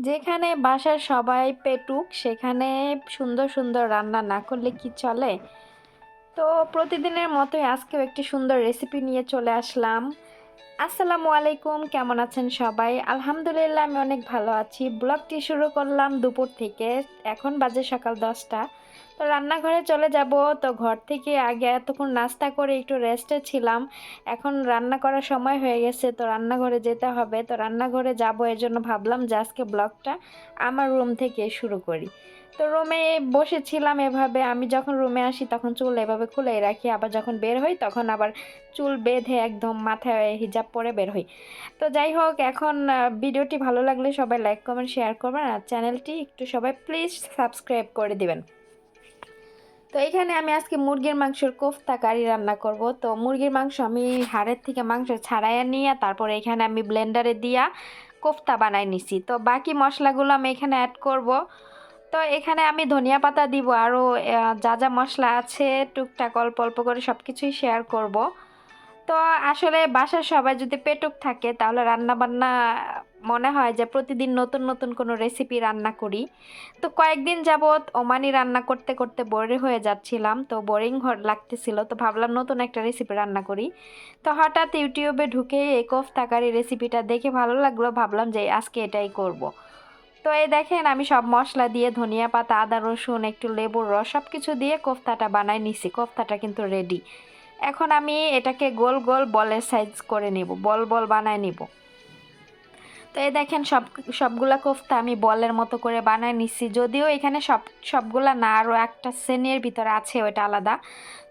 যেখানে বাসার সবাই পেটুক সেখানে সুন্দর সুন্দর রান্না না করলে কি চলে। তো প্রতিদিনের মতোই আজকেও একটি সুন্দর রেসিপি নিয়ে চলে আসলাম। আসসালামু আলাইকুম, কেমন আছেন সবাই? আলহামদুলিল্লাহ আমি অনেক ভালো আছি। ব্লগটি শুরু করলাম দুপুর থেকে, এখন বাজে সকাল 10টা। তো রান্নাঘরে চলে যাব। তো ঘর থেকে আগে এতক্ষণ নাস্তা করে একটু রেস্টে ছিলাম, এখন রান্না করার সময় হয়ে গেছে, তো রান্নাঘরে যেতে হবে। তো রান্নাঘরে যাব, এর জন্য ভাবলাম যে আজকে ব্লগটা আমার রুম থেকে শুরু করি। তো রুমে বসেছিলাম এভাবে, আমি যখন রুমে আসি তখন চুল এভাবে খুলেই রাখি, আবার যখন বের হই তখন আবার চুল বেঁধে একদম মাথায় হিজাব পরে বের হই। তো যাই হোক, এখন ভিডিওটি ভালো লাগলে সবাই লাইক কমেন্ট শেয়ার করবেন, আর চ্যানেলটি একটু সবাই প্লিজ সাবস্ক্রাইব করে দিবেন। তো এখানে আমি আজকে মুরগির মাংসের কোফতা কারি রান্না করব। তো মুরগির মাংস আমি হাড়ের থেকে মাংস ছাড়াইয়া নিয়ে তারপরে এখানে আমি ব্লেন্ডারে দিয়া কোফতা বানাই নিছি। তো বাকি মশলাগুলো আমি এখানে অ্যাড করব। তো এখানে আমি ধনিয়া পাতা দিব, আরও যা যা মশলা আছে টুকটাক অল্প অল্প করে সব কিছুই শেয়ার করব। তো আসলে বাসার সবাই যদি পেটুক থাকে তাহলে রান্না বান্না মনে হয় যে প্রতিদিন নতুন নতুন কোনো রেসিপি রান্না করি। তো কয়েকদিন যাবৎ ওমানি রান্না করতে করতে বোরিং হয়ে যাচ্ছিলাম, তো বোরিং লাগতেছিল, তো ভাবলাম নতুন একটা রেসিপি রান্না করি। তো হঠাৎ ইউটিউবে ঢুকে এই কোফতা কারি রেসিপিটা দেখে ভালো লাগলো, ভাবলাম যে আজকে এটাই করব। তো এই দেখেন আমি সব মশলা দিয়ে ধনিয়া পাতা, আদা রসুন, একটু লেবুর রস সব কিছু দিয়ে কোফতাটা বানাই নিছি। কোফতাটা কিন্তু রেডি। এখন আমি এটাকে গোল গোল বলের সাইজ করে নিব, বল বল বানায় নিব। তো এই দেখেন সবগুলা কোফতা আমি বলের মতো করে বানায় নিছি, যদিও এখানে সবগুলা না, আরও একটা শ্রেণীর ভিতরে আছে, ওইটা আলাদা।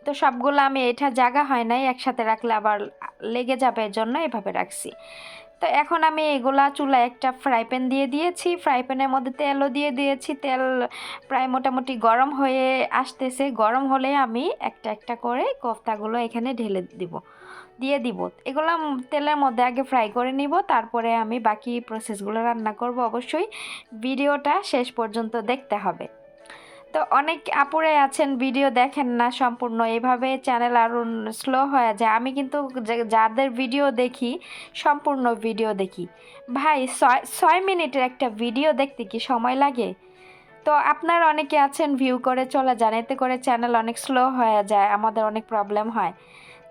তো সবগুলো আমি এটা জায়গা হয় নাই, একসাথে রাখলে আবার লেগে যাবে, এর জন্য এভাবে রাখছি। তো এখন আমি এগুলা চুলায় একটা ফ্রাই প্যান দিয়ে দিয়েছি, ফ্রাই প্যানের মধ্যে তেলও দিয়ে দিয়েছি। তেল প্রায় মোটামুটি গরম হয়ে আসতেছে, গরম হলে আমি একটা একটা করে কোফতাগুলো এখানে ঢেলে দিয়ে দিব। এগুলো তেলের মধ্যে আগে ফ্রাই করে নিব, তারপরে আমি বাকি প্রসেসগুলো রান্না করব। অবশ্যই ভিডিওটা শেষ পর্যন্ত দেখতে হবে। তো অনেক আপুরাই আছেন ভিডিও দেখেন না সম্পূর্ণ, এভাবে চ্যানেল আরও স্লো হয়ে যায়। আমি কিন্তু যাদের ভিডিও দেখি সম্পূর্ণ ভিডিও দেখি। ভাই 6 মিনিটের একটা ভিডিও দেখতে কি সময় লাগে? তো আপনারা অনেকে আছেন ভিউ করে চলে যান, এতে করে চ্যানেল অনেক স্লো হয়ে যায়, আমাদের অনেক প্রবলেম হয়।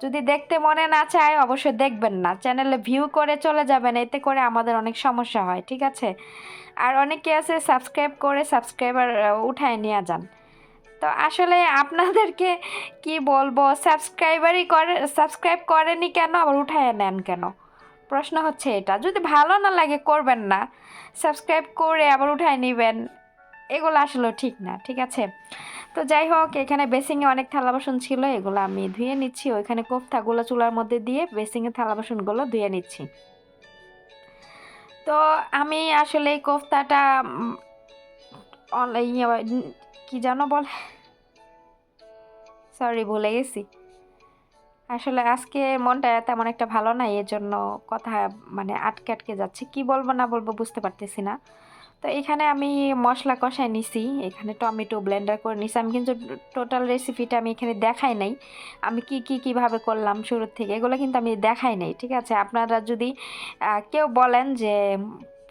যদি দেখতে মনে না চায় অবশ্যই দেখবেন না, চ্যানেলে ভিউ করে চলে যাবেন, এতে করে আমাদের অনেক সমস্যা হয়, ঠিক আছে? আর অনেকে আছে সাবস্ক্রাইব করে সাবস্ক্রাইবার উঠায় নিয়ে যান। তো আসলে আপনাদেরকে কি বলবো, সাবস্ক্রাইব করেনি কেন, আবার উঠায় নেন কেন? প্রশ্ন হচ্ছে এটা। যদি ভালো না লাগে করবেন না, সাবস্ক্রাইব করে আবার উঠায় নেবেন, এগুলো আসলে ঠিক না, ঠিক আছে? তো যাই হোক, এখানে বেসিংয়ে অনেক থালা বাসন ছিল, এগুলো আমি ধুয়ে নিচ্ছি। ওইখানে কোফতাগুলো চুলার মধ্যে দিয়ে বেসিংয়ে থালা বাসনগুলো ধুয়ে নিচ্ছি। তো আমি আসলে এই কোফতাটা কি যেন বলে, সরি ভুলে গেছি। আসলে আজকে মনটা তেমন একটা ভালো নাই, এর জন্য কথা মানে আটকে আটকে যাচ্ছে, কি বলবো না বলবো বুঝতে পারতেছি না। তো এখানে আমি মশলা কষাই নিছি, এখানে টমেটো ব্লেন্ডার করে নিছি। আমি কিন্তু টোটাল রেসিপিটা আমি এখানে দেখাই নাই, আমি কিভাবে করলাম শুরুর থেকে, এগুলো কিন্তু আমি দেখাই নাই, ঠিক আছে? আপনারা যদি কেউ বলেন যে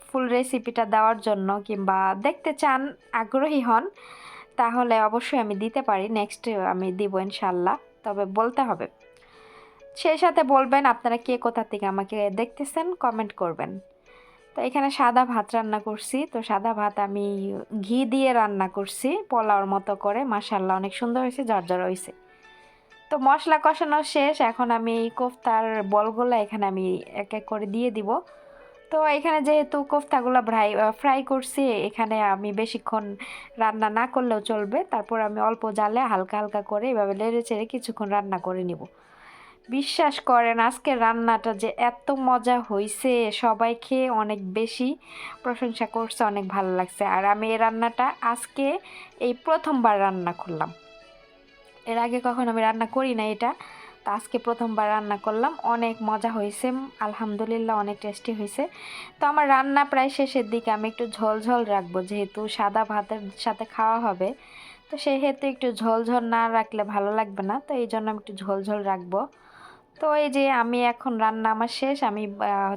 ফুল রেসিপিটা দেওয়ার জন্য কিংবা দেখতে চান, আগ্রহী হন, তাহলে অবশ্যই আমি দিতে পারি, নেক্সট আমি দিব ইনশাল্লাহ। তবে বলতে হবে, সেই সাথে বলবেন আপনারা কে কোথা থেকে আমাকে দেখতেছেন, কমেন্ট করবেন। তো এখানে সাদা ভাত রান্না করছি। তো সাদা ভাত আমি ঘি দিয়ে রান্না করছি পোলাওর মতো করে, মাশাআল্লাহ অনেক সুন্দর হয়েছে, ঝরঝর হয়েছে। তো মশলা কষানো শেষ, এখন আমি এই কোফতার বলগুলো এখানে আমি এক এক করে দিয়ে দিব। তো এখানে যেহেতু কোফতাগুলো ফ্রাই করছি, এখানে আমি বেশিক্ষণ রান্না না করলেও চলবে, তারপর আমি অল্প জালে হালকা হালকা করে এভাবে নেড়ে চেড়ে কিছুক্ষণ রান্না করে নিব। বিশ্বাস করেন আজকের রান্নাটা যে এত মজা হয়েছে, সবাই খেয়ে অনেক বেশি প্রশংসা করছে, অনেক ভালো লাগছে। আর আমি এই রান্নাটা আজকে এই প্রথমবার রান্না করলাম, এর আগে কখনো আমি রান্না করি না এটা, তো আজকে প্রথমবার রান্না করলাম, অনেক মজা হয়েছে, আলহামদুলিল্লাহ অনেক টেস্টি হয়েছে। তো আমার রান্না প্রায় শেষের দিকে, আমি একটু ঝোল ঝোল রাখবো, যেহেতু সাদা ভাতের সাথে খাওয়া হবে, তো সেহেতু একটু ঝোল ঝোল না রাখলে ভালো লাগবে না, তো এই জন্য আমি একটু ঝোল ঝোল রাখবো। তো এই যে আমি এখন রান্না আমার শেষ, আমি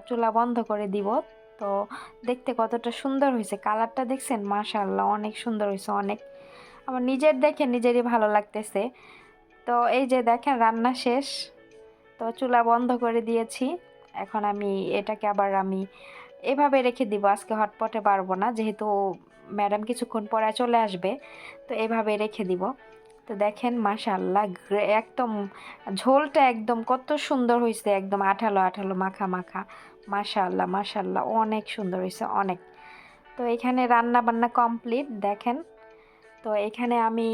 চুলা বন্ধ করে দিব। তো দেখতে কতটা সুন্দর হয়েছে, কালারটা দেখছেন? মাশাআল্লাহ অনেক সুন্দর হয়েছে, অনেক। আমার নিজের দেখে নিজেরই ভালো লাগতেছে। তো এই যে দেখেন রান্না শেষ, তো চুলা বন্ধ করে দিয়েছি। এখন আমি এটাকে আবার আমি এভাবে রেখে দিব, আজকে হটপটে পারবো না, যেহেতু ম্যাডাম কিছুক্ষণ পরে চলে আসবে, তো এভাবে রেখে দিব। তো দেখেন মাশাআল্লাহ একদম ঝোলটা একদম কত সুন্দর হয়েছে, একদম আঠালো আঠালো মাখা মাখা। মাশাআল্লাহ মাশাআল্লাহ অনেক সুন্দর হয়েছে, অনেক। তো এখানে রান্না বান্না কমপ্লিট দেখেন। তো এখানে আমি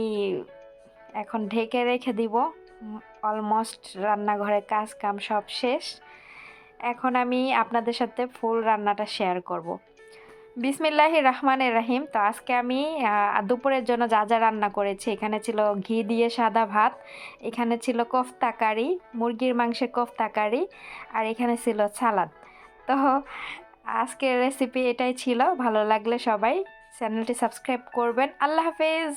এখন ঢেকে রেখে দিব। অলমোস্ট রান্নাঘরের কাজ কাম সব শেষ। এখন আমি আপনাদের সাথে ফুল রান্নাটা শেয়ার করব। বিসমিল্লাহির রহমানির রহিম। তো আজকে আমি দুপুরের জন্য যা যা রান্না করেছি, এখানে ছিল ঘি দিয়ে সাদা ভাত, এখানে ছিল কোফতা কারি, মুরগির মাংসের কোফতা কারি, আর এখানে ছিল সালাদ। তো আজকের রেসিপি এটাই ছিল। ভালো লাগলে সবাই চ্যানেলটি সাবস্ক্রাইব করবেন। আল্লাহ হাফেজ।